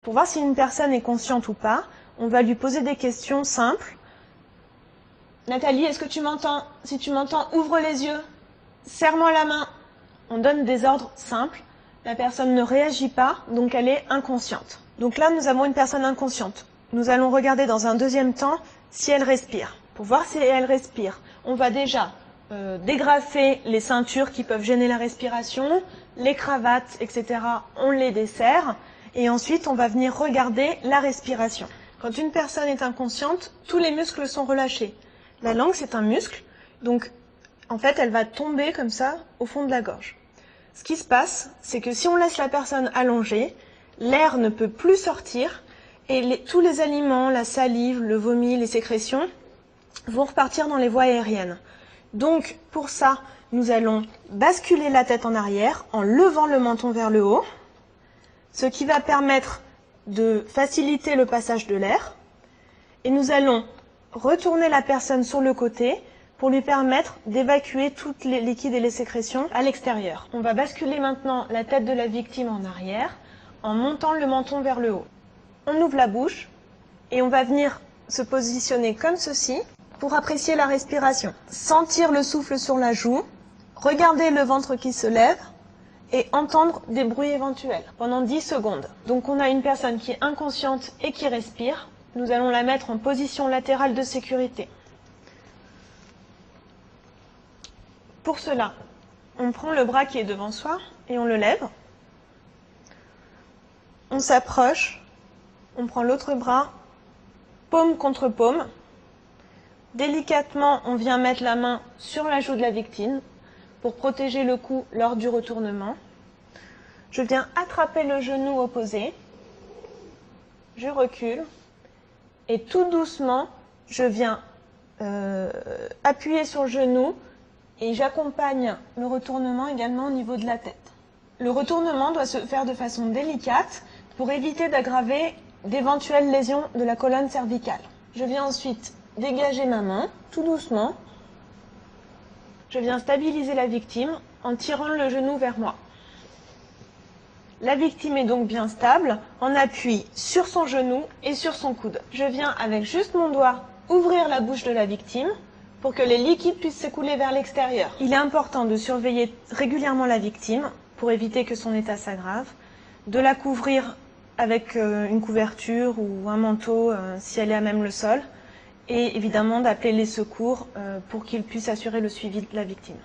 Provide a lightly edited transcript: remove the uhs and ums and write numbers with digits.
Pour voir si une personne est consciente ou pas, on va lui poser des questions simples. Nathalie, est-ce que tu m'entends? Si tu m'entends, ouvre les yeux. Serre-moi la main. On donne des ordres simples. La personne ne réagit pas, donc elle est inconsciente. Donc là, nous avons une personne inconsciente. Nous allons regarder dans un deuxième temps si elle respire. Pour voir si elle respire, on va déjà dégrafer les ceintures qui peuvent gêner la respiration, les cravates, etc. On les desserre. Et ensuite, on va venir regarder la respiration. Quand une personne est inconsciente, tous les muscles sont relâchés. La langue, c'est un muscle, donc en fait, elle va tomber comme ça au fond de la gorge. Ce qui se passe, c'est que si on laisse la personne allongée, l'air ne peut plus sortir et tous les aliments, la salive, le vomi, les sécrétions vont repartir dans les voies aériennes. Donc, pour ça, nous allons basculer la tête en arrière en levant le menton vers le haut, ce qui va permettre de faciliter le passage de l'air. Et nous allons retourner la personne sur le côté pour lui permettre d'évacuer tous les liquides et les sécrétions à l'extérieur. On va basculer maintenant la tête de la victime en arrière en montant le menton vers le haut. On ouvre la bouche et on va venir se positionner comme ceci pour apprécier la respiration. Sentir le souffle sur la joue, regarder le ventre qui se lève et entendre des bruits éventuels pendant 10 secondes. Donc on a une personne qui est inconsciente et qui respire. Nous allons la mettre en position latérale de sécurité. Pour cela, on prend le bras qui est devant soi et on le lève. On s'approche, on prend l'autre bras, paume contre paume. Délicatement, on vient mettre la main sur la joue de la victime pour protéger le cou lors du retournement. Je viens attraper le genou opposé, je recule et tout doucement, je viens appuyer sur le genou et j'accompagne le retournement également au niveau de la tête. Le retournement doit se faire de façon délicate pour éviter d'aggraver d'éventuelles lésions de la colonne cervicale. Je viens ensuite dégager ma main, tout doucement. Je viens stabiliser la victime en tirant le genou vers moi. La victime est donc bien stable, en appui sur son genou et sur son coude. Je viens avec juste mon doigt ouvrir la bouche de la victime pour que les liquides puissent s'écouler vers l'extérieur. Il est important de surveiller régulièrement la victime pour éviter que son état s'aggrave, de la couvrir avec une couverture ou un manteau si elle est à même le sol, et évidemment d'appeler les secours pour qu'ils puissent assurer le suivi de la victime.